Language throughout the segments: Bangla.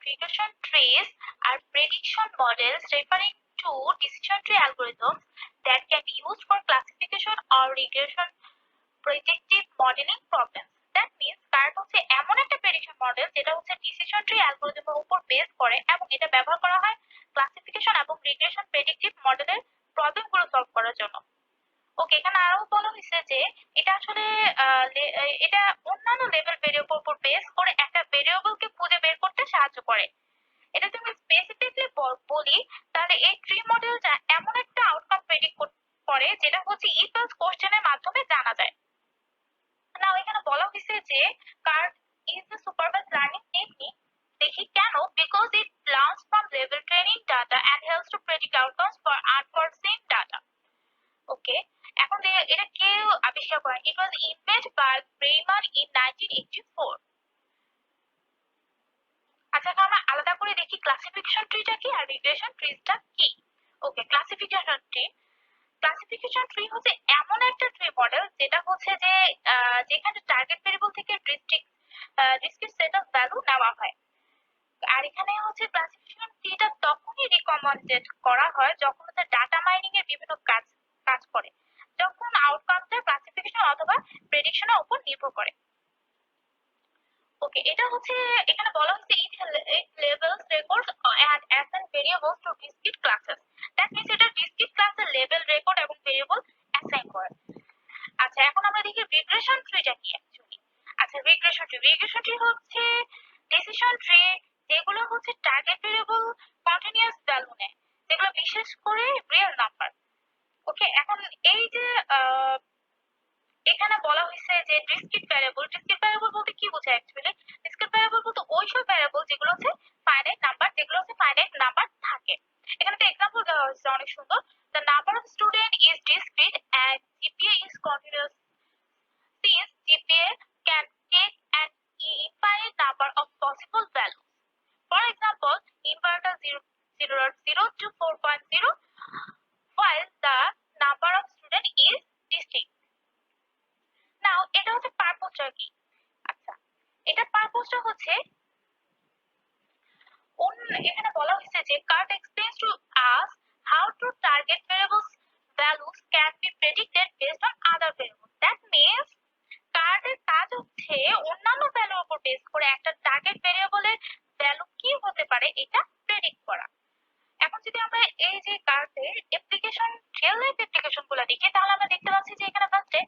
and regression trees are prediction models referring to decision tree algorithms that can be used for classification or regression predictive modeling problems. That means cart হচ্ছে এমন একটা প্রেডিকশন মডেল যেটা হচ্ছে ডিসিশন ট্রি অ্যালগরিদমের উপর বেস করে এবং এটা ব্যবহার করা হয় ক্লাসিফিকেশন এবং রিগ্রেশন প্রেডিক্টিভ মডেলের প্রবলেমগুলো সলভ করার জন্য। ওকে, এখানে আরো বলা হয়েছে যে এটা আসলে এটা অন্যান্য লেভেল ভেরিয়েবল উপর বেস করে একটা ভেরিয়েবলকে খুঁজে বের করতে সাহায্য করে। এটা যদি আমি স্পেসিফিকলি বলি তাহলে এই ট্রি মডেলটা এমন একটা আউটকাম প্রেডিক্ট করে যেটা হচ্ছে ইফ এলস কোশ্চেনের মাধ্যমে জানা যায়। নাও এখানে বলা হয়েছে যে CART is the supervised learning technique. দেখি কেন, বিকজ ইট লার্নস ফ্রম লেভেল training data and helps to predict outcomes for unforeseen data. Okay, এখন এটা কে আবিষ্কার করেন? It was invented by Breiman in 1984। আচ্ছা, এখন আমরা আলাদা করে দেখি ক্লাসিফিকেশন ট্রিটা কি আর রিগ্রেশন ট্রিটা কি। ওকে, ক্লাসিফিকেশন ট্রি হচ্ছে এমন একটা ট্রি মডেল যেটা হচ্ছে যে যেখানে টার্গেট ভেরিয়েবল থেকে ডিসক্রিট সেট অফ ভ্যালু নেওয়া হয়। আর এখানে হচ্ছে ক্লাসিফিকেশন ট্রিটা তখনই রিকমেন্ডেড করা হয় যখন হচ্ছে ডাটা মাইনিং এর বিভিন্ন কাজ করে, যখন আউটকামটা ক্লাসিফিকেশন অথবা প্রেডিকশনের উপর নির্ভর করে। ওকে, এটা হচ্ছে এখানে বলা হচ্ছে it labels records and assign variables to discrete classes. That means এটা discrete ক্লাসের লেভেল রেকর্ড এবং ভেরিয়েবল অ্যাসাইন করে। আচ্ছা, এখন আমরা দেখি রিগ্রেশন ট্রিটা কি অ্যাকচুয়ালি। আচ্ছা, রিগ্রেশন ট্রি হচ্ছে ডিসিশন ট্রি যেগুলো হচ্ছে টার্গেট ভেরিয়েবল কন্টিনিউয়াস ভ্যালু নেয়, যেগুলো বিশেষ করে রিয়েল নাম্বার। ওকে, এখন এই যে এখানে বলা হয়েছে যে ডিসক্রিট ভ্যারিয়েবল বলতে কি বোঝায় অ্যাকচুয়ালি? ডিসক্রিট ভ্যারিয়েবল বলতে ওইসব ভ্যারিয়েবল যেগুলো হচ্ছে ফাইনাইট নাম্বার থাকে। এখানে একটা এক্সাম্পল দেওয়া হয়েছে অনেক সুন্দর। The number of student is discrete and GPA is continuous since GPA can take an infinite number of possible values. For example, inverter 0 to 4.0 while the number of student is distinct. নাও এটা হচ্ছে পারপোজটা কি? আচ্ছা, এটা পারপোজটা হচ্ছে এখানে বলা হয়েছে যে cart explains to us how to target variables values can be predicted based on other variables. That means কার্টের কাজ হচ্ছে অন্যান্য ভ্যালুর উপর বেস করে একটা টার্গেট ভেরিয়েবলের ভ্যালু কি হতে পারে এটা প্রেডিক্ট করা। এখন যদি আমরা এই যে কার্টের অ্যাপ্লিকেশন, রিয়েল লাইফ অ্যাপ্লিকেশন গুলো দেখি তাহলে আমরা দেখতে পাচ্ছি যে এখানে ফার্স্টে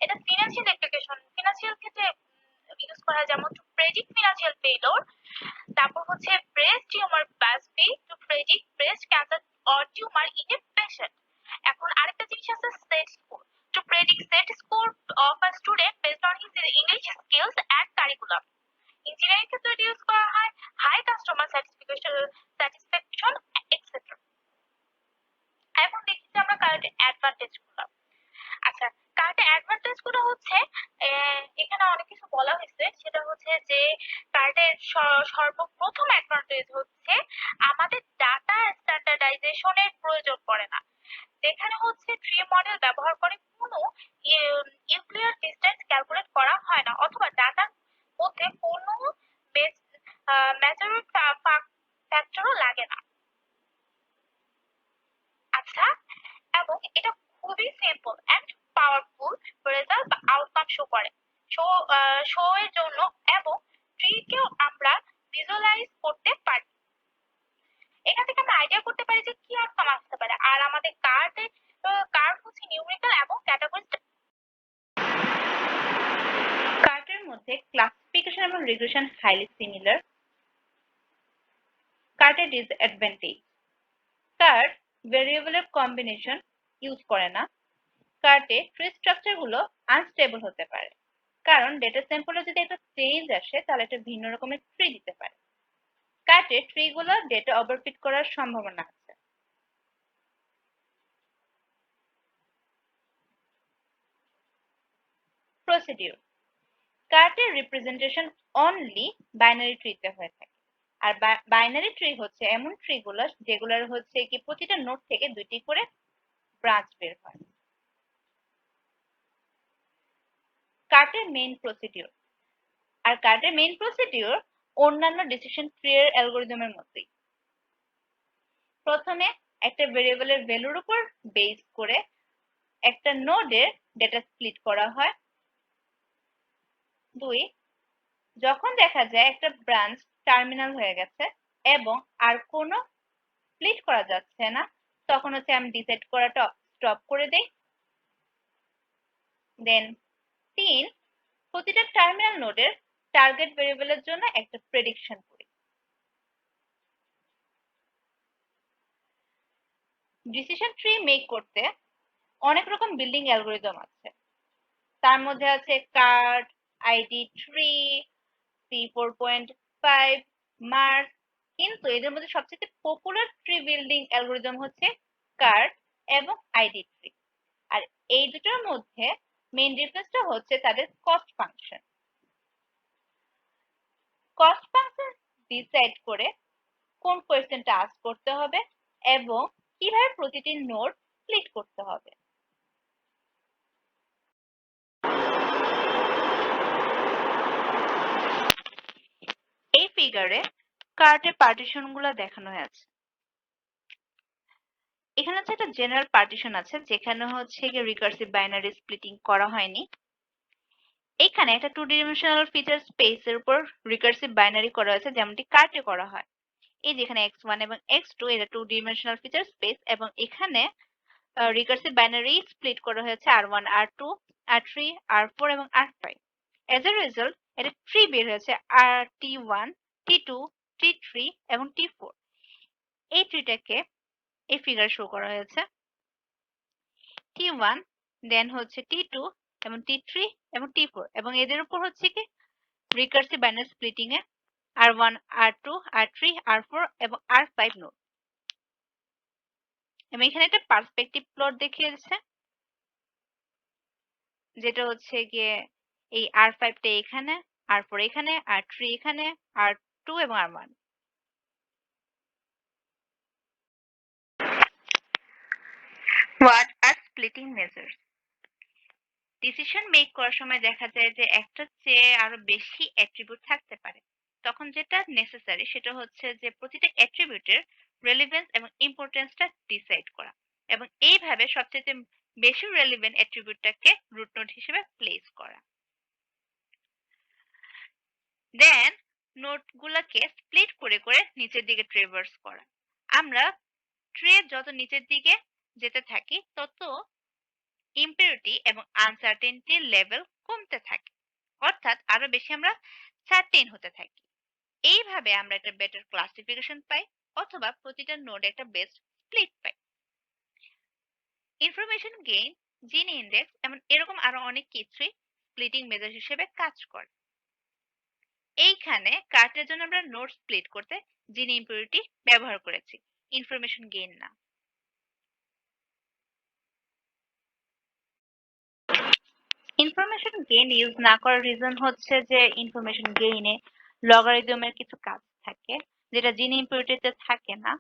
এটা ফিনান্সিয়াল ক্ষেত্রে ইউজ করা, যেমন টু প্রেডিক্ট ফিনান্সিয়াল ফেইলিওর, তারপর হচ্ছে breast tumour biopsy to predict breast cancer or tumour in a patient. এখন আরেকটা জিনিস আছে set score to predict set score of a student based on his English skills and curriculum. Engineering ক্ষেত্রে ইউজ করা হয় হাই কাস্টমার স্যাটিসফ্যাকশন এটসেট্রা। এখন দেখি যে আমরা কার্টের অ্যাডভান্টেজ গুলো। আচ্ছা, কার্টের অ্যাডভান্টেজ গুলো হচ্ছে এখানে অনেক কিছু বলা হয়েছে, সেটা হচ্ছে যে কার্টের সর্বপ্রথম অ্যাডভান্টেজ হচ্ছে আমাদের ডাটা স্ট্যান্ডার্ডাইজেশনের প্রয়োজন পড়ে না। যেখানে হচ্ছে ট্রি মডেল ব্যবহার করে কোনো ইউক্লিয়ার ডিসটেন্স ক্যালকুলেট করা হয় না, অথবা ডাটার মধ্যে কোনো ম্যাজারিং ফ্যাক্টরও লাগে না। আচ্ছা, এবং এটা খুবই সিম্পল এন্ড পাওয়ারফুল রেজাল্ট বা আউটকাম শো এর জন্য, এবং ট্রিকেও আমরা ভিজুয়ালাইজ করতে পারি। এখান থেকে আমরা আইডিয়া করতে পারি যে কি আউটকাম আসতে পারে। আর আমাদের কার্ভ হচ্ছে নিউমেরিক্যাল এবং ক্যাটাগরি। কার্টের মধ্যে ক্লাসিফিকেশন এবং রিগ্রেশন হাইলি সিমিলার। কার্টের ডিসঅ্যাডভান্টেজ: কার্ট ভেরিয়েবলের কম্বিনেশন ইউজ করে না। কার্টে ট্রি স্ট্রাকচার গুলো আনস্টেবল হতে পারে, কারণ ডেটা স্যাম্পলে যদি একটা চেঞ্জ আসে তাহলে একটা ভিন্ন রকমের ট্রি দিতে পারে। কার্টে ট্রি গুলো ডেটা ওভারফিট করার সম্ভাবনা আছে। প্রসিডিউর: কার্টের রিপ্রেজেন্টেশন অনলি বাইনারি ট্রিতে হয়ে থাকে। আর বাইনারি ট্রি হচ্ছে এমন ট্রি গুলো যেগুলোর হচ্ছে কি প্রতিটা নোড থেকে দুইটি করে ব্রাঞ্চ বের হয়। কার্টের মেইন প্রসিডিউর: আর কার্টের মেইন প্রসিডিউর অন্যান্য ডিসিশন ট্রি এর অ্যালগরিদমের মতোই। প্রথমে একটা ভেরিয়েবলের ভ্যালুর উপর বেস করে একটা নোডের ডেটা স্প্লিট করা হয়। 2, যখন দেখা যায় একটা ব্রাঞ্চ টার্মিনাল হয়ে গেছে এবং আর কোনো স্প্লিট করা যাচ্ছে না, তখন হচ্ছে আমি ডিসাইড করাটা স্টপ করে দেই। দেন 3, প্রতিটা টার্মিনাল নোডের টার্গেট ভেরিয়েবলের জন্য একটা প্রেডিকশন করি। ডিসিশন ট্রি মেক করতে অনেক রকম বিল্ডিং অ্যালগরিদম আছে। তার মধ্যে আছে cart, ID tree, C4.5, Mars. কিন্তু এদের মধ্যে সবচেয়ে পপুলার ট্রি বিল্ডিং অ্যালগরিদম হচ্ছে কার্ট এবং আইডি ট্রি। আর এই দুটোর মধ্যে মেইন ডিফারেন্সটা হচ্ছে তাদের cost function. Cost function decide করে কোন কোয়েশ্চেনটা আস্ক করতে হবে এবং কিভাবে প্রতিটি নোড স্প্লিট করতে হবে। এই ফিগারে কার্টের পার্টিশন গুলো দেখানো হয়েছে। এখানে হচ্ছে একটা জেনারেল পার্টিশন আছে যেখানে হচ্ছে রিকার্সিভ বাইনারি স্প্লিটিং করা হয়নি। এখানে একটা 2 ডিমেনশনাল ফিচার স্পেসের উপর রিকার্সিভ বাইনারি করা হয়েছে যেমনটি কার্টে করা হয়। এই যেখানে x1 এবং x2 এটা 2 ডিমেনশনাল ফিচার স্পেস এবং এখানে রিকার্সিভ বাইনারি স্প্লিট করা হয়েছে R1, R2, R3, R4 এবং R5। এজ এ রেজাল্ট এটা ট্রি বের হয়েছে T1, T2, T3 এবং T4। এই ট্রিটাকে এই ফিগার শো করা হয়েছে। T1, দেন হচ্ছে T2 এবং T3 এবং T4 এবং এদের উপর হচ্ছে কি রিকার্সিভ বাইনারি স্প্লিটিং এ R1, R2, R3, R4 এবং R5 নোড। এবং এখানে একটা পার্সপেক্টিভ প্লট দেখিয়েছে যেটা হচ্ছে গিয়ে এই R5 টা এখানে, R4 এখানে, R3 এখানে, R2 এবং R1। What are splitting measures? Decision make করার সময় দেখা যায় যে একটা চেয়ে আরো বেশি অ্যাট্রিবিউট থাকতে পারে। তখন যেটা নেসেসারি সেটা হচ্ছে যে প্রতিটা অ্যাট্রিবিউটের রেলেভেন্স এবং ইম্পর্টেন্সটা ডিসাইড করা এবং এইভাবে সবচেয়ে বেশি রেলেভেন্ট অ্যাট্রিবিউটটাকে রুট নোড হিসেবে প্লেস করা। দেন নোডগুলোকে স্প্লিট করে করে নিচের দিকে ট্রেভার্স করা। আমরা ট্রে যত নিচের দিকে যেতে থাকি তত ইম্পিউরিটি এবং আনসার্টেনটি লেভেল কমতে থাকে, অর্থাৎ আরো বেশি আমরা সার্টেন হতে থাকি। এইভাবে আমরা একটা বেটার ক্লাসিফিকেশন পাই অথবা প্রতিটা নোড একটা বেস্ট স্প্লিট পাই। ইনফরমেশন গেইন, জিনি ইন্ডেক্স এবং এরকম আরো অনেক কিছুই স্প্লিটিং মেজার হিসেবে কাজ করে। এইখানে কার্টের জন্য আমরা নোড স্প্লিট করতে জিনি ইম্পিউরিটি ব্যবহার করেছি, ইনফরমেশন গেইন না। ইনফরমেশন গেইন ইউজ না করার রিজন হচ্ছে যে ইনফরমেশন গেইনে লগারিদমের কিছু কাজ থাকে যেটা জিনি ইম্পিউরিটিতে থাকে না,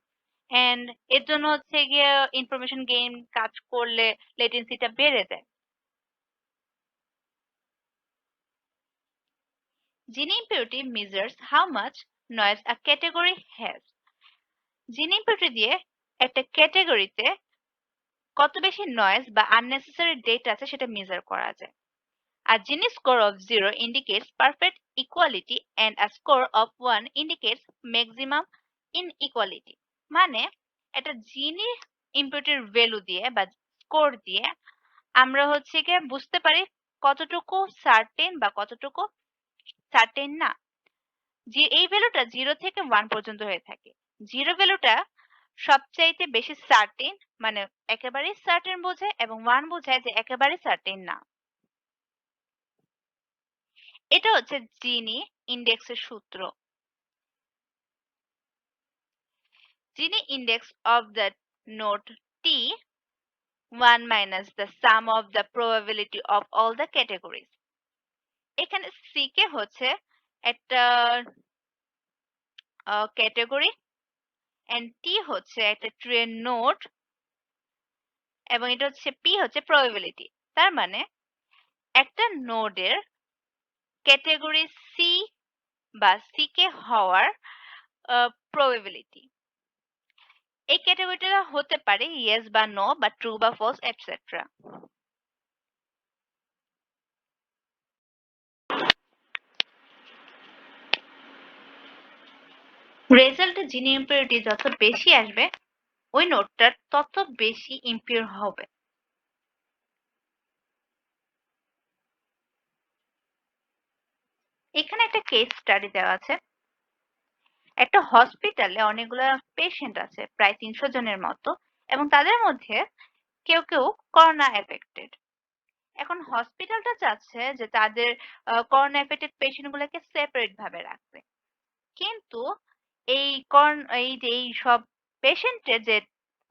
এন্ড এর জন্য হচ্ছে গিয়ে ইনফরমেশন গেইন কাজ করলে লেটেন্সিটা বেড়ে যায়। Gini impurity measures how much noise a category has. Gini impurity দিয়ে একটা ক্যাটাগরিতে কত বেশি নয়েজ বা আননেসেসারি ডেটা আছে সেটা মেজার করা যায়। A Gini score of 0 indicates perfect equality and a score of 1 indicates maximum inequality. মানে একটা জিনি ইনপুটের ভ্যালু দিয়ে বা স্কোর দিয়ে আমরা হচ্ছে গিয়ে বুঝতে পারি কতটুকু সার্টেন বা কতটুকু সার্টেন না। যে এই ভ্যালুটা 0 থেকে 1 পর্যন্ত হয়ে থাকে। 0 ভ্যালুটা সবচাইতে বেশি সার্টেন মানে একেবারেই সার্টেন বোঝায় এবং 1 বোঝায় যে একেবারেই সার্টেন না। এটা হচ্ছে জিনি ইন্ডেক্সের সূত্র। Gini index of the node T1 minus the sum of the probability of all the categories. এখানে CK হচ্ছে একটা ক্যাটাগরি and T হচ্ছে একটা ট্রেন নোড এবং এটা হচ্ছে P হচ্ছে probability। তার মানে একটা নোডের ক্যাটাগরি C বা সিকে হওয়ার প্রবাবিলিটি। এই ক্যাটাগরিটা হতে পারে ইয়েস বা নো বা ট্রু বা ফলস এটসেট্রা। রেজাল্টে জিন ইম্পিউরিটি যত বেশি আসবে ওই নোটটা তত বেশি ইম্পিউর হবে। এখানে একটা কেস স্টাডি দেওয়া আছে। একটা হসপিটালে অনেকগুলো পেশেন্ট আছে, প্রায় ৩০০ জনের মতো, এবং তাদের মধ্যে কেউ কেউ করোনা এফেক্টেড। এখন হসপিটালটা চাচ্ছে যে তাদের করোনা এফেক্টেড পেশেন্ট গুলোকে সেপারেট ভাবে রাখতে, কিন্তু এই যে এই সব পেশেন্টের যে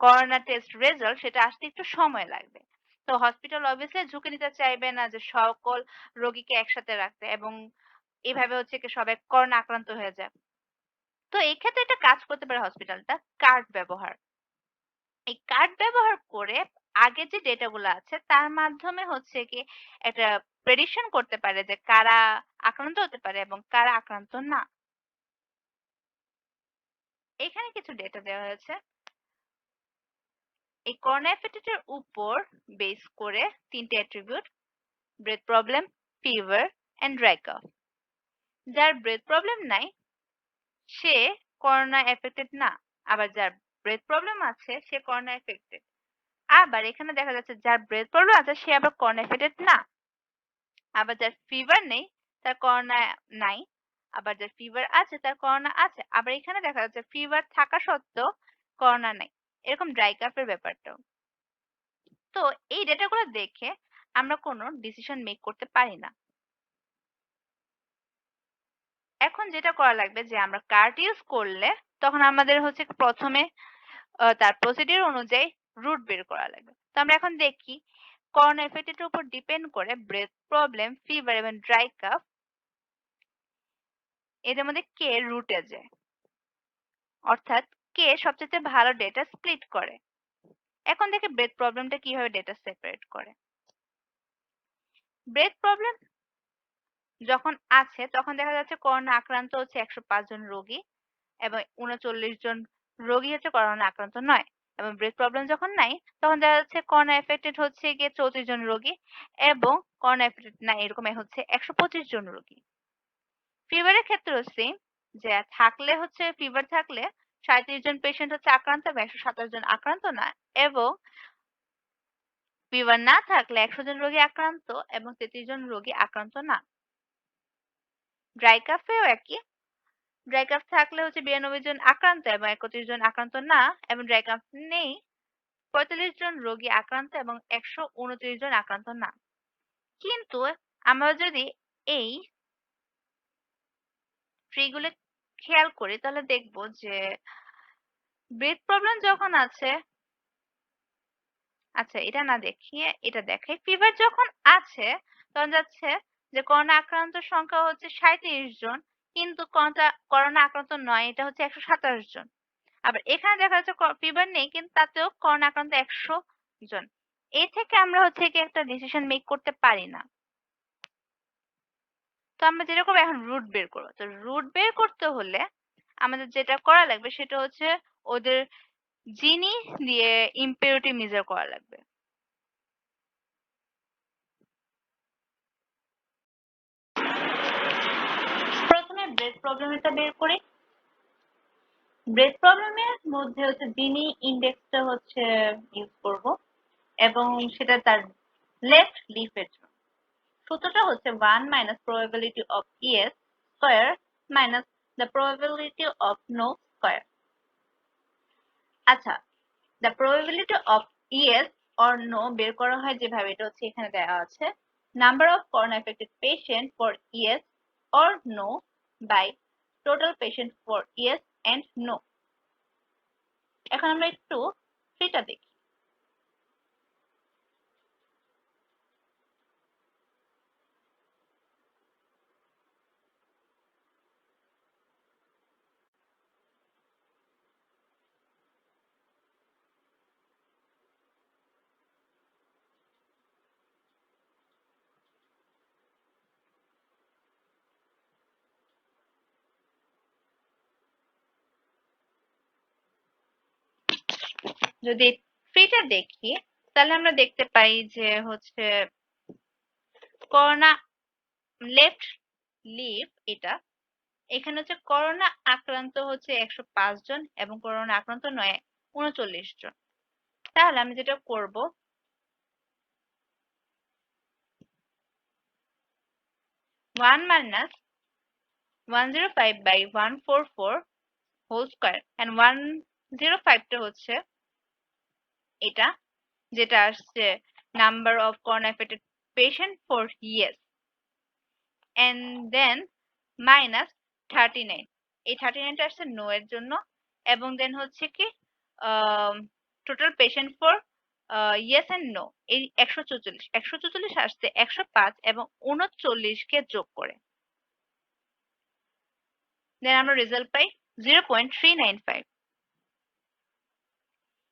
করোনা টেস্ট রেজাল্ট সেটা আসতে একটু সময় লাগবে। তো হসপিটাল অবভিয়াসলি ঝুঁকি নিতে চাইবে না যে সকল রোগীকে একসাথে রাখতে, এবং এভাবে হচ্ছে কি সবাই করোনা আক্রান্ত হয়ে যায়। তো এই ক্ষেত্রে একটা কাজ করতে পারে হসপিটালটা, কার্ড ব্যবহার। এই কার্ড ব্যবহার করে আগে যে ডেটা গুলো আছে তার মাধ্যমে হচ্ছে কি একটা প্রেডিকশন করতে পারে যে কারা আক্রান্ত হতে পারে এবং কারা আক্রান্ত না। এখানে কিছু ডেটা দেওয়া হয়েছে। এই করোনা এর উপর বেস করে ৩ টে attribute: breath problem, fever and dry cough. যার ব্রেথ প্রবলেম নাই সে করোনা এফেক্টেড না, আবার যার ব্রেথ প্রবলেম আছে সে করোনা এফেক্টেড। আবার এখানে দেখা যাচ্ছে যার ব্রেথ প্রবলেম আছে সে আবার করোনা এফেক্টেড না। আবার যার ফিভার নেই তার করোনা নাই, আবার যার ফিভার আছে তার করোনা আছে। আবার এখানে দেখা যাচ্ছে ফিভার থাকা সত্ত্বেও করোনা নাই। এরকম ড্রাই কাফের ব্যাপারটাও। তো এই ডেটাগুলো দেখে আমরা কোনো ডিসিশন মেক করতে পারি না। এখন যেটা করা লাগবে যে আমরা কার্ড ইউজ করলে তখন আমাদের হচ্ছে প্রথমে তার প্রসিডিউর অনুযায়ী রুট বের করা লাগবে। তো আমরা এখন দেখি করোনা এফেক্টের উপর ডিপেন্ড করে ব্রেথ প্রবলেম, ফিভার এবং ড্রাই কাফ এদের মধ্যে কে রুটে যায়, অর্থাৎ কে সবচেয়ে ভালো ডেটা স্প্লিট করে। এখন দেখি ব্রেথ প্রবলেমটা কিভাবে ডেটা সেপারেট করে। ব্রেথ প্রবলেম যখন আছে তখন দেখা যাচ্ছে করোনা আক্রান্ত হচ্ছে ১০৫ জন রোগী এবং ৩৯ জন রোগী হচ্ছে করোনা আক্রান্ত নয়। এবং ব্রেথ প্রবলেম যখন নাই তখন দেখা যাচ্ছে করোনা এফেক্টেড হচ্ছে গিয়ে ৩৪ জন রোগী এবং করোনা এফেক্টেড নাই এরকম হচ্ছে ১২৫ জন রোগী। ফিভারের ক্ষেত্রেও সেম, যে থাকলে হচ্ছে ফিভার থাকলে ৩৭ জন পেশেন্ট হচ্ছে আক্রান্ত এবং ১২৭ জন আক্রান্ত না, এবং ফিভার না থাকলে ১০০ জন রোগী আক্রান্ত এবং ৩৩ জন রোগী আক্রান্ত না। ড্রাই কাফেও একই। ড্রাই কাফ থাকলে হচ্ছে ৯২ জন আক্রান্ত এবং ৩১ জন আক্রান্ত না, এবং ড্রাই কাফ নেই ৪৫ জন রোগী আক্রান্ত এবং ১২৯ জন আক্রান্ত না। কিন্তু আমরা যদি এই ট্রি গুলো খেয়াল করি তাহলে দেখব যে ব্রেথ প্রবলেম যখন আছে, আচ্ছা এটা না দেখিয়ে এটা দেখাই। ফিভার যখন আছে তখন যাচ্ছে যে করোনা আক্রান্ত সংখ্যা হচ্ছে ৩৭ জন, কিন্তু করোনা আক্রান্ত নয় এটা হচ্ছে ১২৭ জন। আবার এখানে দেখা যাচ্ছে ফিভার নেই কিন্তু তাতেও করোনা আক্রান্ত ১০০ জন। এই থেকে আমরা হচ্ছে কি একটা ডিসিশন মেক করতে পারি না। তো আমরা যেটা করবো এখন রুট বের করবো। তো রুট বের করতে হলে আমাদের যেটা করা লাগবে সেটা হচ্ছে ওদের জিনি দিয়ে ইম্পিউরিটি মেজার করা লাগবে। প্রথমে ব্রেথ প্রবলেমটা বের করি। ব্রেথ প্রবলেমের মধ্যে হচ্ছে জিনি ইন্ডেক্সটা হচ্ছে ইউজ করব, এবং সেটা তার লেফট লিফের জন্য। সূত্রটা হচ্ছে 1 minus probability of yes square minus the probability of no square. আচ্ছা, the probability of yes or no বের করা হয় যেভাবে, এটা হচ্ছে এখানে দেওয়া আছে। Number of corona affected patient for yes or no by total patient for yes and no. এখন আমরা একটু সেটা দেখি। যদি ট্রিটা দেখি তাহলে আমরা দেখতে পাই যে হচ্ছে করোনা লেফট লিভ এটা এখানে হচ্ছে করোনা আক্রান্ত হচ্ছে 105 জন এবং করোনা আক্রান্ত নয় 39 জন। তাহলে আমি যেটা করব 1 minus 105 by 144 whole square and 105 টা হচ্ছে এটা যেটা আসছে number of corona affected patient for years and then minus 39 এই 39 টা আসছে নো এর জন্য এবং দেন হচ্ছে কি total patient for yes and no এই 144 আসছে 105 এবং 39 কে যোগ করে দেন আমরা রেজাল্ট পাই 0.395।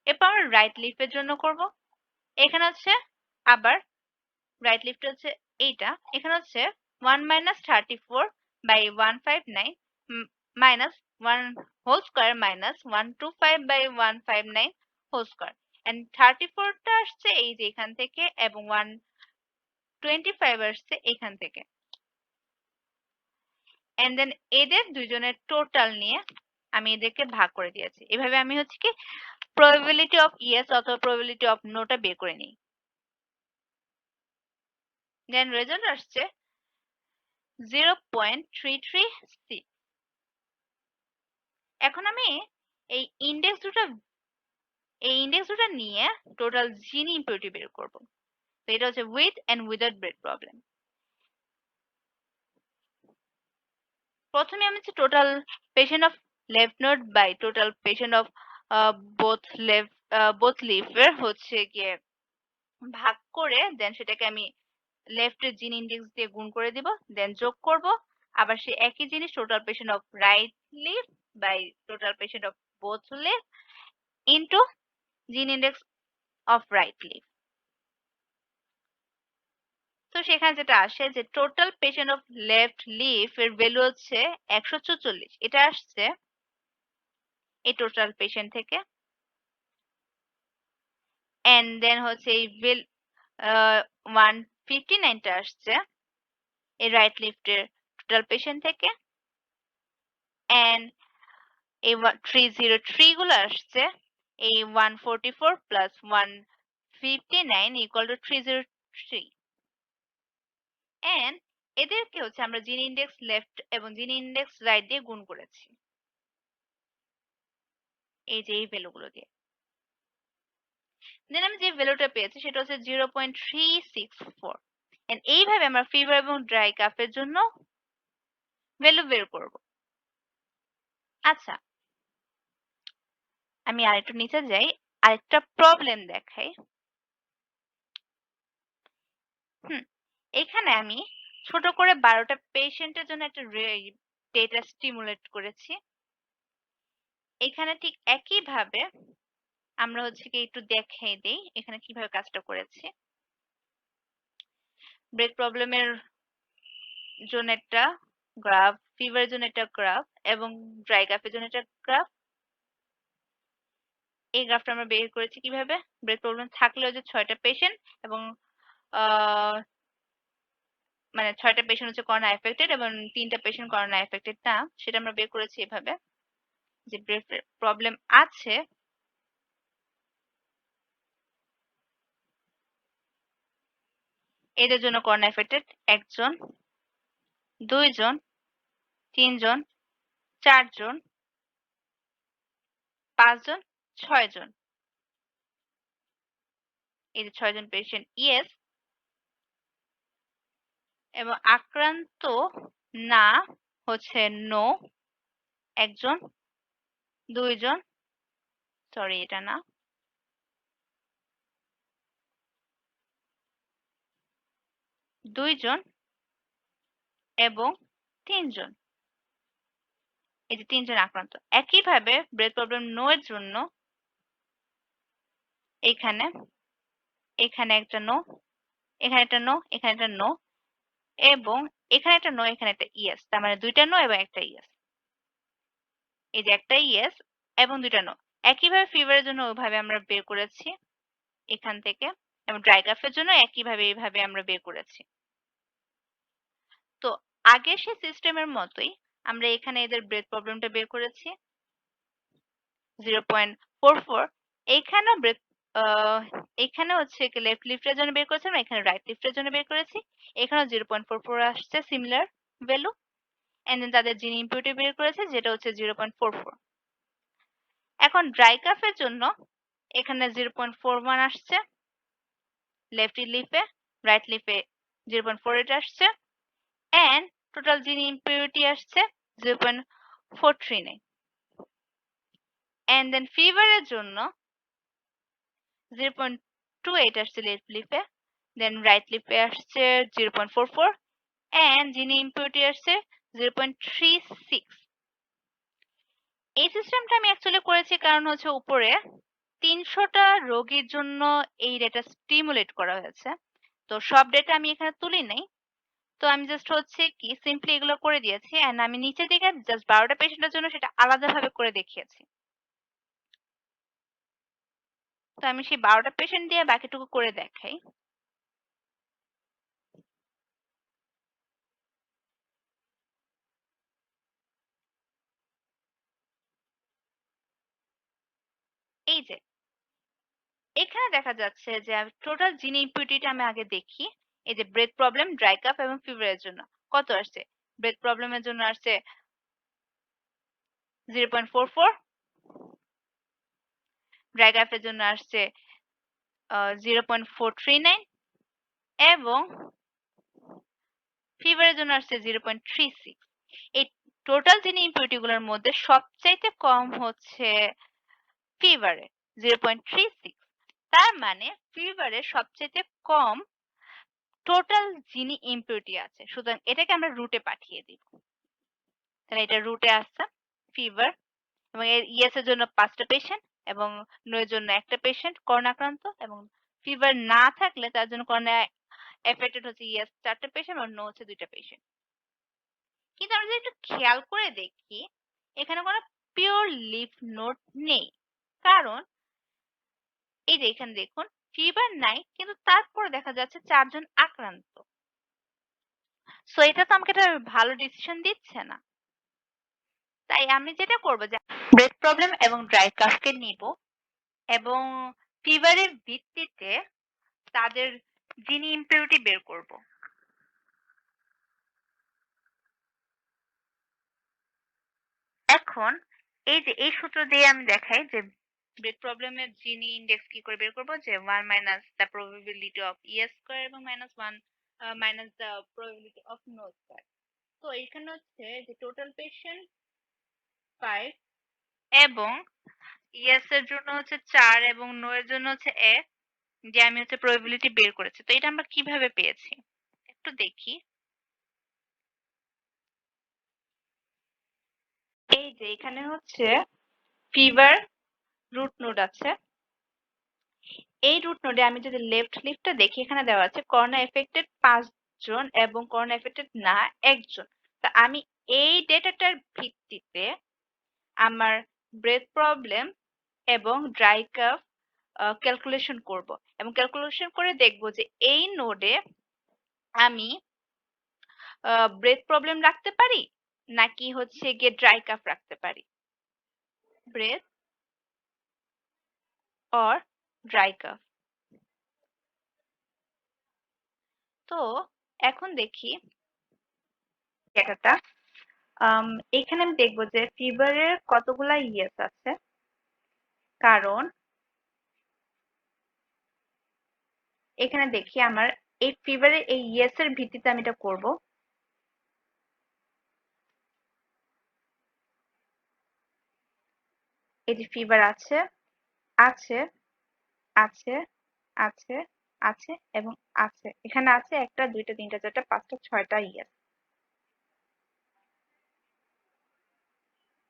এরপর আমরা রাইট লিফের জন্য করব এখানে হচ্ছে আবার রাইট লিফট হচ্ছে এইটা এখানে হচ্ছে 1 minus 34 by 159 minus 1 whole square minus 125 by 159 whole square and 34 টা আসছে এই যে এখান থেকে এবং 125 আসছে এখান থেকে and then এদের দুইজনের টোটাল নিয়ে আমি এদেরকে ভাগ করে দিয়েছি এভাবে আমি হচ্ছে কি probability of yes অথবা probability of no টা বের করে নিই দেন রেজাল্ট আসছে 0.336। এখন আমি এই ইনডেক্স দুটো নিয়ে টোটাল জিন ইম্পিউরিটি বের করব তো এটা হচ্ছে with and without breath problem প্রথমে আমি হচ্ছে total patient of left node by total patient of both লিফের হচ্ছে গিয়ে ভাগ করে দেন সেটাকে আমি লেফটের জিন ইন্ডেক্স দিয়ে গুণ করে দিব দেন যোগ করব আবার সেই একই জিনিস total patient of right leaf by total patient of both leaf into Gini index of right leaf তো সেখানে যেটা আসে যে total patient of left leaf এর ভ্যালু হচ্ছে 144 এটা আসছে এই টোটাল পেশেন্ট থেকে এন্ড দেন হচ্ছে এই 159 টা আসছে এই রাইট লিফটের টোটাল পেশেন্ট থেকে এন্ড এই 303 গুলো আসছে এই 144 প্লাস 159 ইকুয়াল টু 303 এন্ড এদেরকে হচ্ছে আমরা জিন ইন্ডেক্স লেফট এবং জিন ইন্ডেক্স রাইট দিয়ে গুণ করেছি এই যে এই ভ্যালুগুলো দিয়ে দেন আমি যে ভ্যালুটা পেয়েছি সেটা হচ্ছে 0.364 এন্ড এইভাবে আমরা ফিভার এবং ড্রাই কাফের জন্য ভ্যালু বের করব আচ্ছা আমি আরেকটু নিচে যাই আরেকটা প্রবলেম দেখাই এখানে আমি ছোট করে 12টা পেশেন্টের জন্য একটা ডেটা স্টিমুলেট করেছি এখানে ঠিক একই ভাবে আমরা হচ্ছে কি একটু দেখাই দেই এখানে কিভাবে কাজটা করেছি ব্রেক প্রবলেমের জন্য একটা গ্রাফ ফিভারের জন্য একটা গ্রাফ এবং ড্রাই কাফের জন্য একটা গ্রাফ এই গ্রাফটা আমরা বের করেছি কিভাবে ব্রেক প্রবলেম থাকলেও যে 6টা পেশেন্ট এবং মানে 6টা পেশেন্ট হচ্ছে করোনা এফেক্টেড এবং 3টা পেশেন্ট করোনা এফেক্টেড না সেটা আমরা বের করেছি এভাবে যে ব্রেক প্রবলেম আছে এদের জন্য করোনা এফেক্টেড 1 জন 2 জন 3 জন 4 জন 5 জন 6 জন এই যে 6 জন পেশেন্ট ইয়েস এবং আক্রান্ত না হচ্ছে নো একজন 2 জন সরি এটা না 2 জন এবং 3 জন এই যে 3 জন আক্রান্ত একইভাবে ব্রেথ প্রবলেম নো এর জন্য এখানে এখানে একটা নো এখানে একটা নো এখানে একটা নো এবং এখানে একটা নো এখানে একটা ইয়েস তার মানে দুইটা নো এবং একটা ইয়েস এই যে একটা ইয়েস এবং দুইটা নো একইভাবে ফিভারের জন্য ওইভাবে আমরা বের করেছি এখান থেকে, এবং ড্রাই কাফের জন্য একইভাবে এইভাবে আমরা বের করেছি। তো আগের সেই সিস্টেমের মতোই আমরা এখানে এদের ব্রেথ প্রবলেমটা বের করেছি 0.44। এইখানেও ব্রেথ আ এখানে হচ্ছে লেফট লিফটের জন্য বের করেছিলাম, এখানে রাইট লিফটের জন্য বের করেছি। এখানেও 0.44 আসছে সিমিলার ভ্যালু। অ্যান্ড দেন তাদের যিনি ইম্পিউরিটি বের করেছে যেটা হচ্ছে 0.44। এখন ড্রাই কাফের জন্য এখানে 0.41 আসছে লেফট লিফে, রাইট লিফে 0.48 আসছে অ্যান্ড টোটাল যিনি ইম্পিউরিটি আসছে 0.439। অ্যান্ড দেন ফিভারের জন্য 0.28 আসছে লেফট লিফে, দেন রাইট লিফে আসছে 0.44 অ্যান্ড যিনি ইম্পিউরিটি আসছে 0.36। এই সিস্টেমটা আমি অ্যাকচুয়ালি করেছি কারণ হচ্ছে উপরে ৩০০ টা রোগীর জন্য এই ডেটা স্টিমুলেট করা হয়েছে। তো সব ডেটা আমি এখানে তুলি নাই। তো আমি জাস্ট হচ্ছে কি সিম্পলি এগুলো করে দিয়েছি অ্যান্ড আমি নিচের দিকে জাস্ট ১২ টা পেশেন্টের জন্য সেটা আলাদাভাবে করে দেখিয়েছি। তো আমি সেই ১২ টা পেশেন্ট দিয়ে বাকিটুকু করে দেখাই। এই যে এখানে দেখা যাচ্ছে যে টোটাল যিনি ইম্পিউরিটিটা আমি আগে দেখি। এই যে ব্রেথ প্রবলেম, ড্রাই কাফ এবং ফিভারের জন্য কত আসছে? ব্রেথ প্রবলেমের জন্য আসছে 0.44, ড্রাই কাফের জন্য আসছে 0.439 এবং ফিভারের জন্য আসছে 0.36। এই টোটাল যিনি ইম্পিউরিটি গুলোর মধ্যে সবচাইতে কম হচ্ছে ফিভারে 0.36। তার মানে ফিভারে সবচাইতে কম টোটাল যিনি ইম্পিউরিটি আছে। সুতরাং এটাকে আমরা রুটে পাঠিয়ে দিব। তাহলে এটা রুটে আসছে ফিভার এবং এর ইএস এর জন্য ৫ টা পেশেন্ট এবং নো এর জন্য ১ টা পেশেন্ট করোনা আক্রান্ত, এবং ফিভার না থাকলে তার জন্য করোনা এফেক্টেড হচ্ছে ইএস ৪ টা পেশেন্ট এবং নো হচ্ছে ২ টা পেশেন্ট। কিন্তু আমরা যদি একটু খেয়াল করে দেখি, এখানে কোনো পিওর লিফ নোড নেই। কারণ এই যে এখানে দেখুন ফিভার নাই কিন্তু তারপরে দেখা যাচ্ছে ৪ জন আক্রান্ত। সো এটা তো আমাকে একটা ভালো ডিসিশন দিচ্ছে না। তাই আমি যেটা করব যে ব্রেথ প্রবলেম এবং ড্রাই কাফকে নিব এবং ফিভারের ভিত্তিতে তাদের যিনি ইম্পিউরিটি বের করব। এখন এই যে এই সূত্র দিয়ে আমি দেখাই যে ব্রেথ প্রবলেমের যিনি ইনডেক্স কি করে বের করব, যে 1 minus the probability of yes square এবং minus 1 minus the probability of no square. তো এখানে হচ্ছে যে টোটাল পেশেন্ট 5 এবং ইয়েস এর জন্য হচ্ছে 4 এবং নো এর জন্য হচ্ছে 1, যে আমি হচ্ছে প্রবাবিলিটি বের করেছি। তো এটা আমরা কিভাবে পেয়েছি? একটু দেখি। এই যে এখানে হচ্ছে ফিভার রুট নোড আছে। এই রুট নোডে আমি যদি লেফট লিফটটা দেখি এখানে দেওয়া আছে করোনা এফেক্টেড ৫ জন এবং করোনা এফেক্টেড না ১ জন। তা আমি এই ডেটাটার ভিত্তিতে আমার ব্রেথ প্রবলেম এবং ড্রাই কাফ ক্যালকুলেশন করব এবং ক্যালকুলেশন করে দেখব যে এই নোডে আমি ব্রেথ প্রবলেম রাখতে পারি নাকি হচ্ছে গিয়ে ড্রাই কাফ রাখতে পারি। Breath or dry cough. তো এখন দেখি ডেটাটা। এখানে আমি দেখব যে ফিভারের কতগুলা ইয়েস আছে, কারণ এখানে দেখি আমার এই ফিভারের এই ইয়েস এর ভিত্তিতে আমি এটা করব। এই যে ফিভার আছে আছে আছে আছে আছে এবং আছে, এখানে আছে ১টা ২টা ৩টা ৪টা ৫টা ৬টা ইয়েস।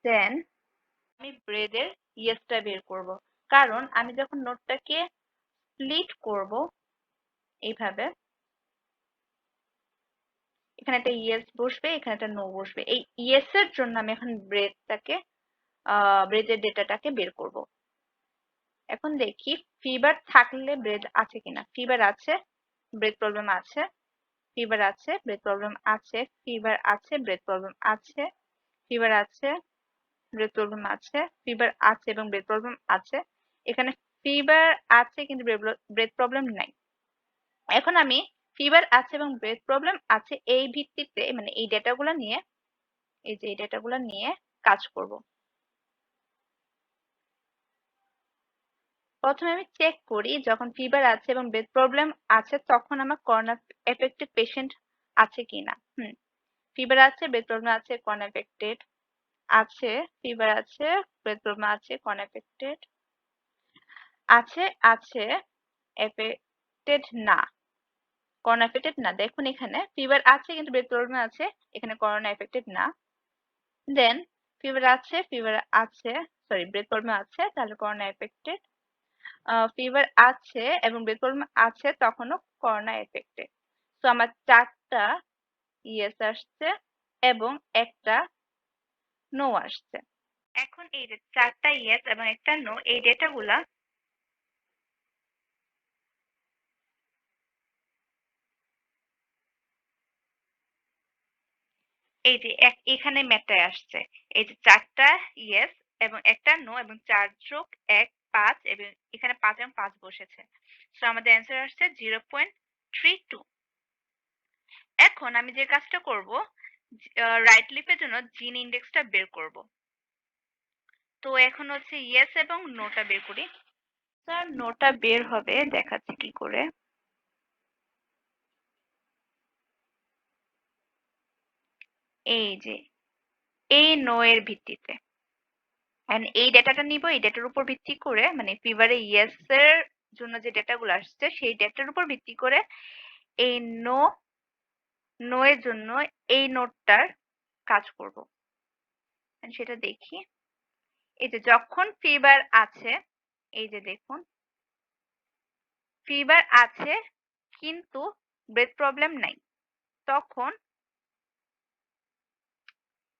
দেন আমি ব্রেডের ইয়েসটা বের করব, কারণ আমি যখন নোটটাকে স্প্লিট করব এইভাবে, এখানে একটা ইয়েস বসবে এখানে একটা নো বসবে। এই ইয়েস এর জন্য আমি এখন ব্রেডটাকে ব্রেডের ডেটাটাকে বের করব। এখন দেখি ফিভার থাকলে ব্রেথ আছে কিনা। ফিভার আছে, ব্রেথ প্রবলেম আছে, ফিভার আছে, ব্রেথ প্রবলেম আছে, ফিভার আছে, ব্রেথ প্রবলেম আছে, ফিভার আছে, ব্রেথ প্রবলেম আছে, ফিভার আছে এবং ব্রেথ প্রবলেম আছে। এখানে ফিভার আছে কিন্তু ব্রেথ প্রবলেম নাই। এখন আমি ফিভার আছে এবং ব্রেথ প্রবলেম আছে এই ভিত্তিতে, মানে এই ডেটাগুলো নিয়ে, এই যে এই ডেটাগুলো নিয়ে কাজ করব। প্রথমে আমি চেক করি যখন ফিভার আছে এবং ব্রেথ প্রবলেম আছে তখন আমার করোনা এফেক্টেড পেশেন্ট আছে কিনা। ফিভার আছে, ব্রেথ প্রবলেম আছে, করোনা এফেক্টেড আছে, ফিভার আছে, ব্রেথ প্রবলেম আছে, করোনা এফেক্টেড আছে, আছে, এফেক্টেড না, করোনা এফেক্টেড না। দেখুন এখানে ফিভার আছে কিন্তু ব্রেথ প্রবলেম আছে, এখানে করোনা এফেক্টেড না। দেন ফিভার আছে, ফিভার আছে, সরি ব্রেথ প্রবলেম আছে, তাহলে করোনা এফেক্টেড। ফিভার আছে এবং ব্রেথ প্রবলেম আছে তখনও করোনা এফেক্টেড। তো আমার 4টা ইয়েস আসছে এবং একটা নো আসছে। এখন এই যে 4টা ইয়েস এবং একটা নো, এই ডেটাগুলা এই যে এখানে ম্যাথটায় আসছে। এই যে 4টা ইয়েস এবং একটা নো এবং 4 যোগ 1 5 এবং এখানে 5 এবং 5 বসেছে। সো আমাদের অ্যান্সার আসছে 0.32। এখন আমি যে কাজটা করব, রাইট লিফের জন্য জিন ইন্ডেক্সটা বের করব। তো এখন হচ্ছে ইয়েস এবং নোটা বের করি। স্যার নোটা বের হবে, দেখাচ্ছি কি করে। এই যে এই নো এর ভিত্তিতে এই ডেটাটা নিব, এই ডেটার উপর ভিত্তি করে, মানে ফিভারে ইয়েস এর জন্য যে ডেটাগুলো আসছে সেই ডেটার উপর ভিত্তি করে এই নো নো এর জন্য এই নোটটার কাজ করব। সেটা দেখি। এই যে যখন ফিভার আছে, এই যে দেখুন ফিভার আছে কিন্তু ব্রেথ প্রবলেম নাই, তখন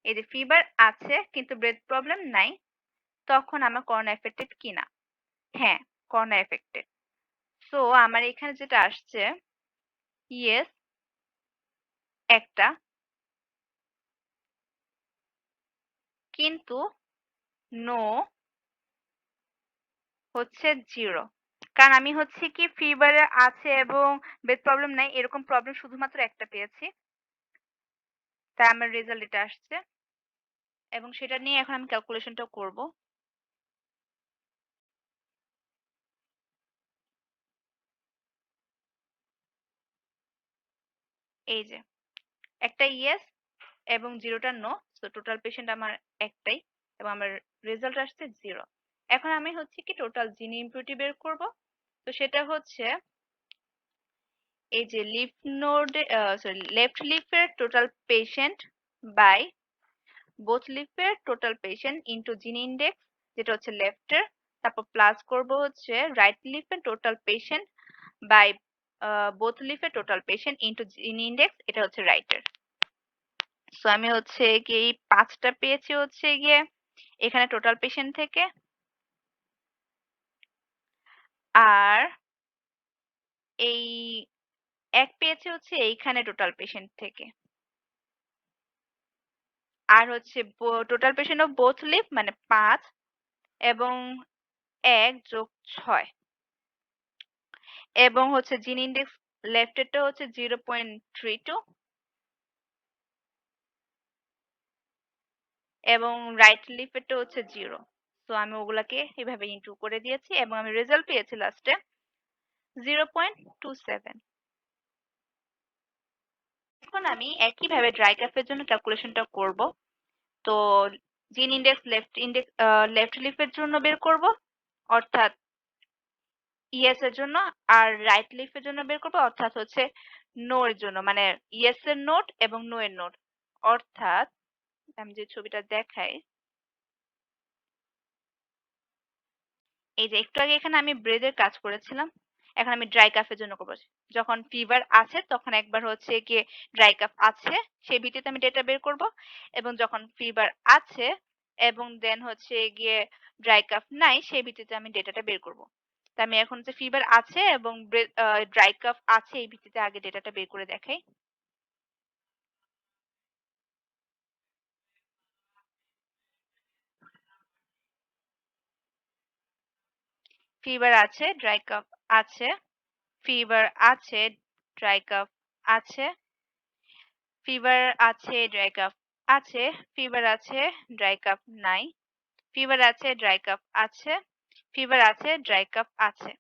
এই যে ফিভার আছে কিন্তু ব্রেথ প্রবলেম নাই, তখন আমার করোনা এফেক্টেড কিনা। হ্যাঁ, করোনা এফেক্টেড। সো আমার এখানে যেটা আসছে ইয়েস একটা, কিন্তু নো হচ্ছে 0। কারণ আমি হচ্ছে কি ফিভারে আছে এবং ব্রেথ প্রবলেম নাই এরকম প্রবলেম শুধুমাত্র একটা পেয়েছি, তাই আমার রেজাল্ট এটা আসছে এবং সেটা নিয়ে এখন আমি ক্যালকুলেশনটাও করব। এই যে একটা ইয়েস এবং 0টা নো, সো টোটাল পেশেন্ট আমার একটাই এবং আমার রেজাল্ট আসছে 0। এখন আমি হচ্ছে কি টোটাল জিন ইম্পিউরিটি বের করব। তো সেটা হচ্ছে এই যে লিফ নোডে, সরি লেফট লিফের টোটাল পেশেন্ট বাই বোথ লিফের total patient into Gini index, যেটা হচ্ছে লেফটের, তারপর প্লাস করব হচ্ছে রাইট লিফের টোটাল পেশেন্ট বাই বোথ লিফের total patient into Gini index, এটা হচ্ছে রাইটের। সো আমি হচ্ছে কি এই 5টা পেয়েছি হচ্ছে গিয়ে এখানে টোটাল পেশেন্ট থেকে, আর এই এক পেয়েছি হচ্ছে এইখানে টোটাল পেশেন্ট থেকে, আর হচ্ছে total patient of both leaf মানে 5 এবং 1 যোগ 6 এবং হচ্ছে জিন ইন্ডেক্স লেফটেরটা হচ্ছে 0.32 এবং রাইট লিফেরটা হচ্ছে 0। তো আমি ওগুলাকে এভাবে ইনটু করে দিয়েছি এবং আমি রেজাল্ট পেয়েছি লাস্টে 0.27। এখন আমি একইভাবে ড্রাই ক্যাফের জন্য ক্যালকুলেশনটা করব। তো জিন ইন্ডেক্স লেফট লিফের জন্য বের করব, অর্থাৎ ইয়েস এর জন্য, আর রাইট লিফের জন্য বের করব অর্থাৎ হচ্ছে নো এর জন্য, মানে ইয়েস এর নোট এবং নো এর নোট। অর্থাৎ আমি যে ছবিটা দেখাই, এই যে একটু আগে এখানে আমি ব্রেদের কাজ করেছিলাম, এখন আমি ড্রাই কাফের জন্য করবো। যখন ফিভার আছে তখন একবার হচ্ছে গিয়ে ড্রাই কাফ আছে সেই ভিত্তিতে আমি ডেটা বের করব, এবং যখন ফিভার আছে এবং দেন হচ্ছে গিয়ে ড্রাই কাফ নাই সেই ভিত্তিতে আমি ডেটাটা বের করব। তো আমি এখন হচ্ছে ফিভার আছে এবং ড্রাই কাফ আছে এই ভিত্তিতে আগে ডেটাটা বের করে দেখাই। ফিভার আছে, ড্রাই কাফ আছে, ফিভার আছে, ড্রাই কাফ আছে, ফিভার আছে, ড্রাই কাফ আছে, ফিভার আছে, ড্রাই কাফ নাই, ফিভার আছে, ড্রাই কাফ আছে, ফিভার আছে, ড্রাই কাফ আছে।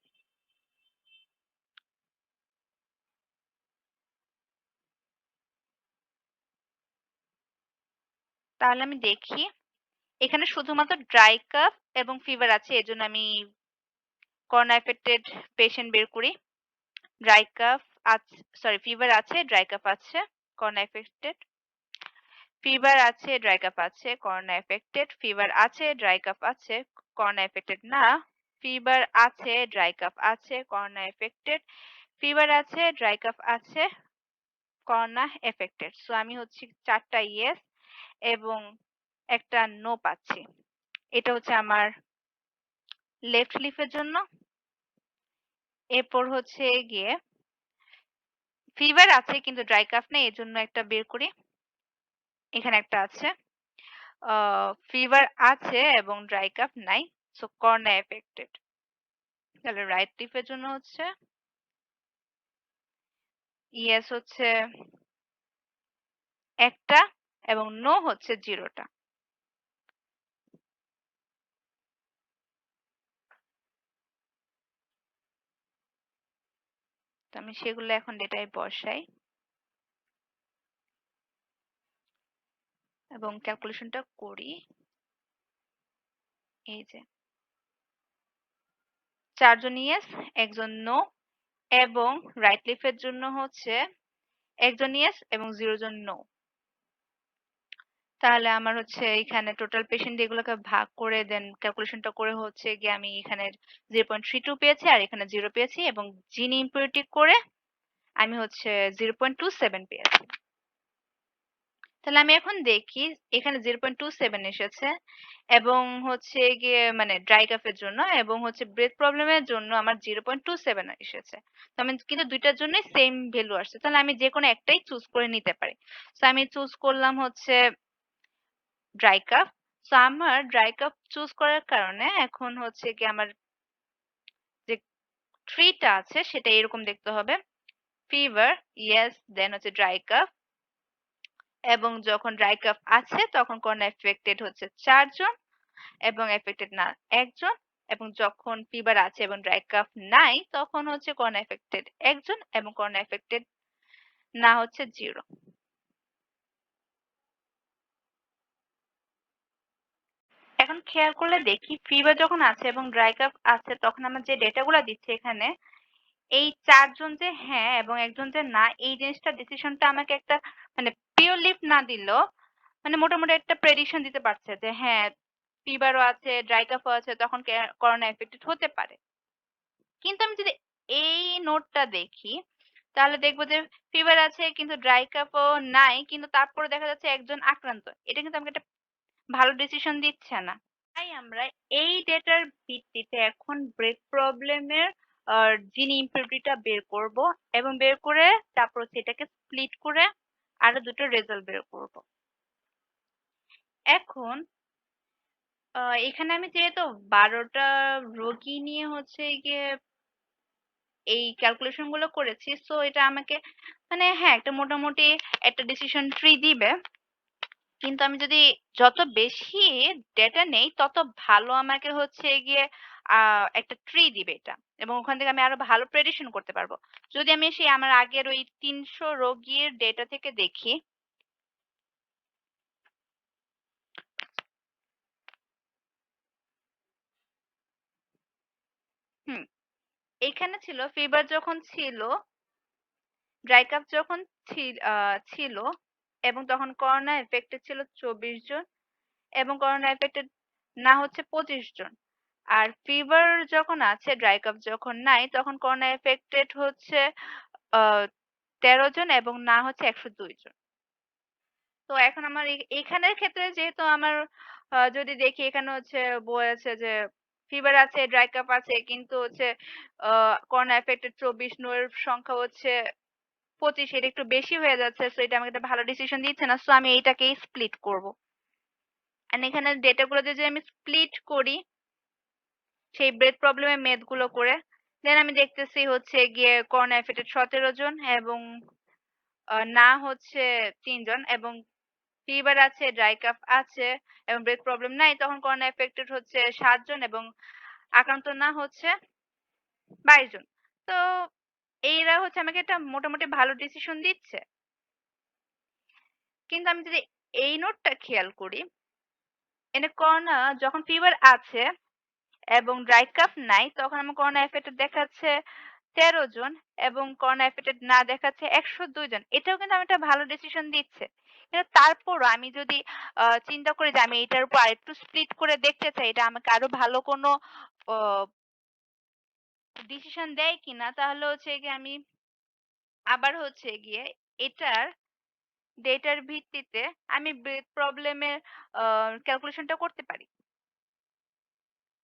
তাহলে আমি দেখি এখানে শুধুমাত্র ড্রাই কাফ এবং ফিভার আছে এজন্য আমি করোনা এফেক্টেড পেশেন্ট বের করি। ড্রাই কাফ সরি ফিভার আছে, ড্রাই কাফ আছে, করোনা এফেক্টেড। ফিভার আছে, ড্রাই কাফ আছে, করোনা এফেক্টেড। ফিভার আছে, ড্রাই কাফ আছে, করোনা এফেক্টেড না। ফিভার আছে, ড্রাই কাফ আছে, করোনা এফেক্টেড। ফিভার আছে, ড্রাই কাফ আছে, করোনা এফেক্টেড। সো আমি হচ্ছে ৪ টা ইয়েস এবং একটা নো পাচ্ছি। এটা হচ্ছে আমার লেফট লিফের জন্য। এরপর হচ্ছে গিয়ে ফিভার আছে কিন্তু ড্রাই কাফ নেই এজন্য একটা বের করি। এখানে একটা আছে। আ ফিভার আছে এবং ড্রাই কাফ নাই। So corona affected. তাহলে রাইট লিফের জন্য হচ্ছে ইয়েস হচ্ছে একটা এবং নো হচ্ছে 0 টা। তো আমি সেগুলো এখন ডেটায় বসাই এবং ক্যালকুলেশনটা করি। এই যে ৪ জন ইয়েস, ১ জন নো এবং রাইট লিফের জন্য হচ্ছে ১ জন ইয়েস এবং 0 জন নো। তাহলে আমার হচ্ছে এখানে টোটাল পেশেন্ট এগুলোকে ভাগ করে দেন ক্যালকুলেশনটা করে হচ্ছে গিয়ে আমি এখানে 0.32 পেয়েছি আর এখানে 0 পেয়েছি এবং জিন ইম্পিউরিটি করে আমি হচ্ছে 0.27 পেয়েছি। তাহলে আমি এখন দেখি এখানে 0.27 এসেছে এবং হচ্ছে গিয়ে মানে ড্রাই কাফের জন্য এবং হচ্ছে ব্রেথ প্রবলেমের জন্য আমার 0.27 এসেছে। তো আমি কিন্তু ২ টার জন্যই সেম ভ্যালু আসছে। তাহলে আমি যেকোনো একটাই চুজ করে নিতে পারি। সো আমি চুজ করলাম হচ্ছে ড্রাই কাপ। সো আমার ড্রাই কাপ চুজ করার কারণে এখন হচ্ছে গিয়ে আমার যে ট্রি টা আছে সেটা এরকম দেখতে হবে। ফিভার, ইয়েস, দেন হচ্ছে ড্রাই কাপ এবং যখন ড্রাই কাপ আছে তখন করোনা এফেক্টেড হচ্ছে ৪ জন এবং এফেক্টেড না ১ জন এবং যখন ফিভার আছে এবং ড্রাই কাফ নাই তখন হচ্ছে করোনা এফেক্টেড ১ জন এবং করোনা এফেক্টেড না হচ্ছে 0। এখন খেয়াল করলে দেখি ফিভার যখন আছে এবং ড্রাই কাফ আছে তখন আমার যে ডেটা গুলা দিচ্ছে এখানে এই ৪ জন যে হ্যাঁ এবং ১ জন যে না এই জিনিসটা ডিসিশনটা আমাকে একটা মানে পিওর লিভ না দিলেও মানে মোটামুটি একটা প্রেডিকশন দিতে পারছে যে হ্যাঁ ফিভারও আছে, ড্রাই কাফও আছে তখন করোনা এফেক্টেড হতে পারে। কিন্তু আমি যদি এই নোটটা দেখি তাহলে দেখব যে ফিভার আছে কিন্তু ড্রাই কাফও নাই কিন্তু তারপরে দেখা যাচ্ছে একজন আক্রান্ত। এটা কিন্তু আমাকে একটা ভালো ডিসিশন দিচ্ছে না। তাই আমরা এই ডেটার ভিত্তিতে এখন ব্রেক প্রবলেমের জিন ইম্পিউরিটিটা বের করব এবং বের করে তারপর সেটাকে স্প্লিট করে আরো দুটো রেজাল্ট বের করব। এখন এখানে আমি যেহেতু ১২ টা রোগী নিয়ে হচ্ছে গিয়ে এই ক্যালকুলেশন গুলো করেছি। সো এটা আমাকে মানে হ্যাঁ, একটা মোটামুটি একটা ডিসিশন ট্রি দিবে। কিন্তু আমি যদি যত বেশি ডেটা নেই তত ভালো আমাকে হচ্ছে গিয়ে একটা ট্রি দিবে এটা। এবং ওখান থেকে আমি আরো ভালো প্রেডিকশন করতে পারবো। যদি আমি সেই আমার আগের ওই ৩০০ রোগীর ডেটা থেকে দেখি হুম, এখানে ছিল ফিভার যখন ছিল, ড্রাই কাপ যখন ছিল এবং তখন করোনা এফেক্টেড ছিল ২৪ জন এবং করোনা এফেক্টেড না হচ্ছে ২৫ জন। আর ফিভার যখন আছে, ড্রাই কাপ যখন নাই তখন করোনা এফেক্টেড হচ্ছে আ ১৩ জন এবং না হচ্ছে ১০২ জন। তো এখন আমার এখানের ক্ষেত্রে যেহেতু আমার যদি দেখি এখানে হচ্ছে বলেছে যে ফিভার আছে, ড্রাই কাফ আছে কিন্তু হচ্ছে আ করোনা এফেক্টেড ২৪, নো এর সংখ্যা হচ্ছে ২৫, এটা একটু বেশি হয়ে যাচ্ছে। সো এটা আমাকে একটা ভালো ডিসিশন দিচ্ছে না। সো আমি এইটাকেই স্প্লিট করব। অ্যান্ড এখানে ডেটা গুলো যদি আমি স্প্লিট করি সেই ব্রেথ প্রবলেম এর মেথ গুলো করে, দেন আমি দেখতেছি হচ্ছে গিয়ে করোনা এফেক্টেড ১৭ জন এবং না হচ্ছে ৩ জন এবং ফিভার আছে, ড্রাই কাফ আছে এবং ব্রেথ প্রবলেম নাই, তখন করোনা এফেক্টেড হচ্ছে ৭ জন এবং আক্রান্ত না হচ্ছে ২২ জন। তো এরা হচ্ছে আমাকে একটা মোটামুটি ভালো ডিসিশন দিচ্ছে। কিন্তু আমি যদি এই নোটটা খেয়াল করি, এখানে করোনা যখন ফিভার আছে এবং ড্রাই কাফ নাই, তখন আমার করোনা এফেক্টেড দেখাচ্ছে ১৩ জন এবং করোনা এফেক্টেড না দেখাচ্ছে ১০২ জন। এটাও কিন্তু আমাকে একটা ভালো ডিসিশন দিচ্ছে। কিন্তু তারপরও আমি যদি চিন্তা করি যে আমি এটার উপর আরেকটু স্প্লিট করে দেখতে চাই, এটা আমাকে আরো ভালো কোনো অ ডিসিশন দেয় কিনা, তাহলে হচ্ছে গিয়ে আমি আবার হচ্ছে গিয়ে এটার ডেটার ভিত্তিতে আমি ব্রেথ প্রবলেমের ক্যালকুলেশনটা করতে পারি।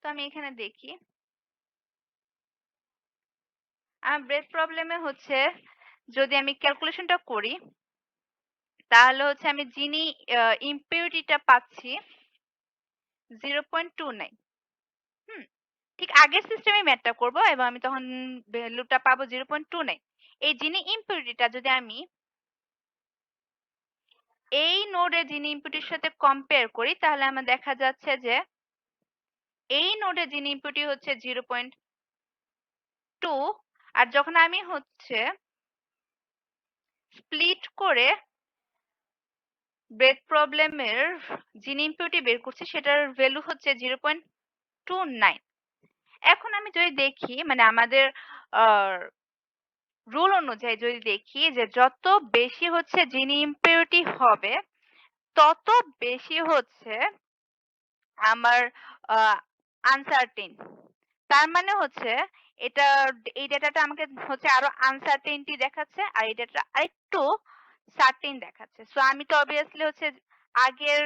তো আমি এখানে দেখি, আমার ব্রেথ প্রবলেমে হচ্ছে যদি আমি ক্যালকুলেশনটা করি, তাহলে হচ্ছে আমি যিনি ইম্পিউরিটিটা পাচ্ছি 0.29। হুম? ঠিক আগের সিস্টেমে ম্যাথটা করব এবং আমি তখন ভ্যালুটা পাবো 0.29। এই যিনি ইম্পিউরিটিটা যদি আমি এই নোডে যিনি ইনপুটের সাথে কম্পেয়ার করি, তাহলে আমার দেখা যাচ্ছে যে এই নোডে যিনি ইনপুটই হচ্ছে 0.2, আর যখন আমি হচ্ছে স্প্লিট করে ব্রেথ প্রবলেমের যিনি ইনপুটই বের করছি সেটার ভ্যালু হচ্ছে 0.29। এখন আমি যদি দেখি মানে আমাদের রুল অনুযায়ী যদি দেখি যে যত বেশি হচ্ছে যিনি ইম্পিউরিটি হবে, তত বেশি হচ্ছে আমার আ আনসার্টেইন। তার মানে হচ্ছে এটা এই ডেটাটা আমাকে হচ্ছে আরো আনসার্টেইনটি দেখাচ্ছে আর এই ডেটাটা আরেকটু সার্টেইন দেখাচ্ছে। সো আমি তো অবভিয়াসলি হচ্ছে আগের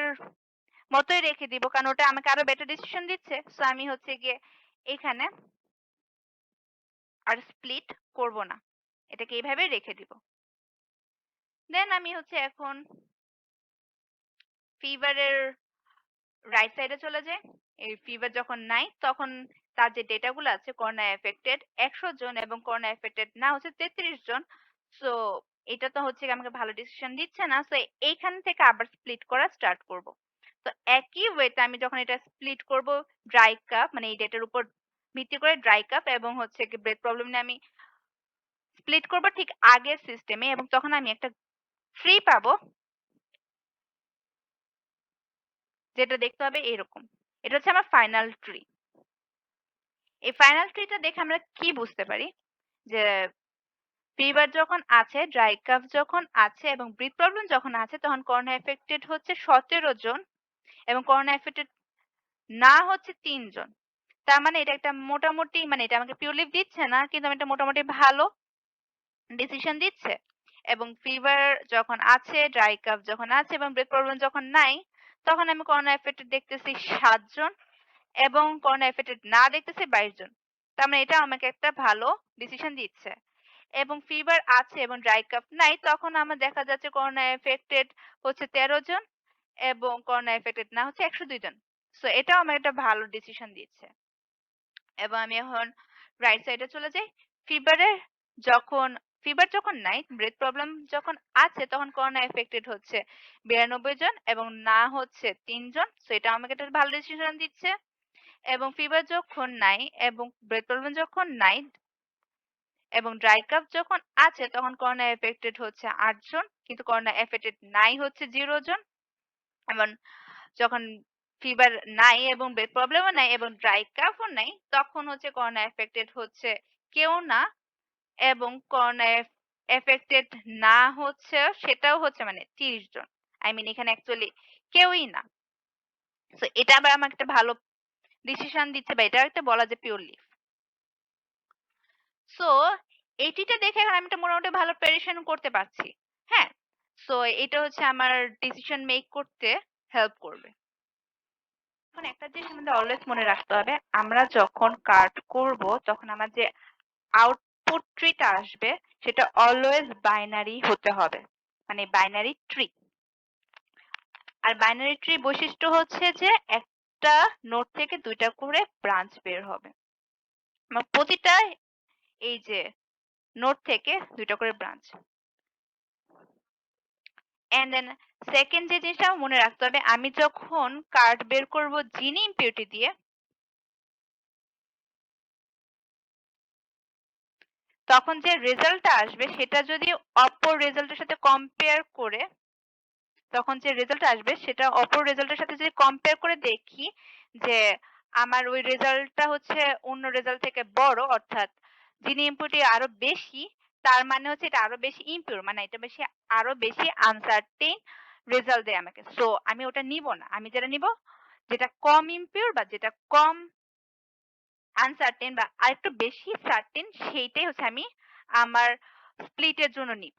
মতোই রেখে দিব। কারণ ওটা আমাকে আরো বেটার ডিসিশন দিচ্ছে। সো আমি হচ্ছে গিয়ে এখানে আর স্প্লিট করব না। এটাকে এইভাবেই রেখে দিব। দেন আমি হচ্ছে এখন ফিভারের রাইট সাইডে চলে যাই। এই ফিভার যখন নাই তখন তার যে ডেটা গুলো আছে করোনা এফেক্টেড ১০০ জন এবং করোনা এফেক্টেড না হচ্ছে ৩৩ জন। সো এটা তো হচ্ছে গিয়ে আমাকে ভালো ডিসিশন দিচ্ছে না। সো এইখান থেকে আবার স্প্লিট করা স্টার্ট করব। তো একই ওয়েতে আমি যখন এটা স্প্লিট করব ড্রাই কাপ মানে এই ডেটার উপর ভিত্তি করে ড্রাই কাপ এবং হচ্ছে গিয়ে ব্রেথ প্রবলেম নিয়ে আমি স্প্লিট করব ঠিক আগের সিস্টেমে এবং তখন আমি একটা ফ্রি পাবো যেটা দেখতে হবে এরকম। এটা হচ্ছে আমার ফাইনাল ট্রি। এই ফাইনাল ট্রিটা দেখে আমরা কি বুঝতে পারি? যে ফিভার যখন আছে, ড্রাই কাফ যখন আছে এবং ব্রিথ প্রবলেম যখন আছে তখন করোনা এফেক্টেড হচ্ছে ১৭ জন এবং করোনা এফেক্টেড না হচ্ছে ৩ জন। তার মানে এটা একটা মোটামুটি মানে এটা আমাকে পিওর লিভ দিচ্ছে না কিন্তু আমি একটা মোটামুটি ভালো ডিসিশন দিচ্ছে। এবং ফিভার যখন আছে, ড্রাই কাফ যখন আছে এবং ব্রেথ প্রবলেম যখন নাই, তখন আমি করোনা এফেক্টেড দেখতেছি ৭ জন এবং করোনা এফেক্টেড না দেখতেছি ২২ জন। তার মানে এটা আমাকে একটা ভালো ডিসিশন দিচ্ছে। এবং ফিভার আছে এবং ড্রাই কাফ নাই, তখন আমার দেখা যাচ্ছে করোনা এফেক্টেড হচ্ছে ১৩ জন এবং করোনা এফেক্টেড না হচ্ছে ১০২ জন। সো এটাও আমাকে একটা ভালো ডিসিশন দিচ্ছে। এবং আমি এখন রাইট সাইডে চলে যাই। ফিভারের যখন ফিভার যখন নাই, ব্রেথ প্রবলেম যখন আছে তখন করোনা এফেক্টেড হচ্ছে ৯২ জন এবং না হচ্ছে ৩ জন। সো এটা আমাকে একটা ভালো ডিসিশন দিচ্ছে। এবং ফিভার যখন নাই এবং ব্রেথ প্রবলেম যখন নাই এবং ড্রাই কাফ যখন আছে তখন করোনা এফেক্টেড হচ্ছে ৮ জন কিন্তু করোনা এফেক্টেড নাই হচ্ছে ০ জন। এবং যখন ফিভার নাই এবং ব্রেথ প্রবলেমও নাই এবং ড্রাই কাফও নাই তখন হচ্ছে করোনা এফেক্টেড হচ্ছে কেউ না এবং করোনা এফেক্টেড না হচ্ছে সেটাও হচ্ছে মানে ৩০ জন। আই মিন এখানে অ্যাকচুয়ালি কেউই না। সো এটা আবার আমাকে একটা ভালো ডিসিশন দিচ্ছে বা এটাও একটা বলা যায় পিওর লিভ। সো এইটিটা দেখে এখন আমি একটা মোটামুটি ভালো প্রেডিকশন করতে পারছি। হ্যাঁ? সো এটা হচ্ছে আমার ডিসিশন মেক করতে হেল্প করবে। এখন একটা জিনিস আমাদের অলওয়েজ মনে রাখতে হবে, আমরা যখন কাট করব তখন আমার যে আউটপুট ট্রিটা আসবে সেটা অলওয়েজ বাইনারি হতে হবে। মানে বাইনারি ট্রি। আর বাইনারি ট্রি বৈশিষ্ট্য হচ্ছে যে একটা নোড থেকে ২ টা করে ব্রাঞ্চ বের হবে। প্রতিটা এই যে নোড থেকে ২ টা করে ব্রাঞ্চ। অ্যান্ড দেন সেকেন্ড যে জিনিসটা মনে রাখতে হবে, আমি যখন কার্ড বের করব জিনি ইম্পিউরিটি দিয়ে, তখন যে রেজাল্টটা আসবে সেটা যদি অপর রেজাল্টের সাথে কম্পেয়ার করে, তখন যে রেজাল্ট আসবে সেটা অপর রেজাল্টের সাথে যদি কম্পেয়ার করে দেখি যে আমার ওই রেজাল্টটা হচ্ছে অন্য রেজাল্ট থেকে বড়, অর্থাৎ যিনি ইনপুটে আরো বেশি, তার মানে হচ্ছে এটা আরো বেশি ইমপিউর, মানে এটা বেশি আরো বেশি আনসার্টেইন রেজাল্ট দেয় আমাকে। সো আমি ওটা নিব না। আমি যেটা নিব যেটা কম ইমপিউর বা যেটা কম আনসার্টেইন বা আরেকটু বেশি সার্টেন, সেইটাই হচ্ছে আমি আমার স্প্লিটের জন্য নিব।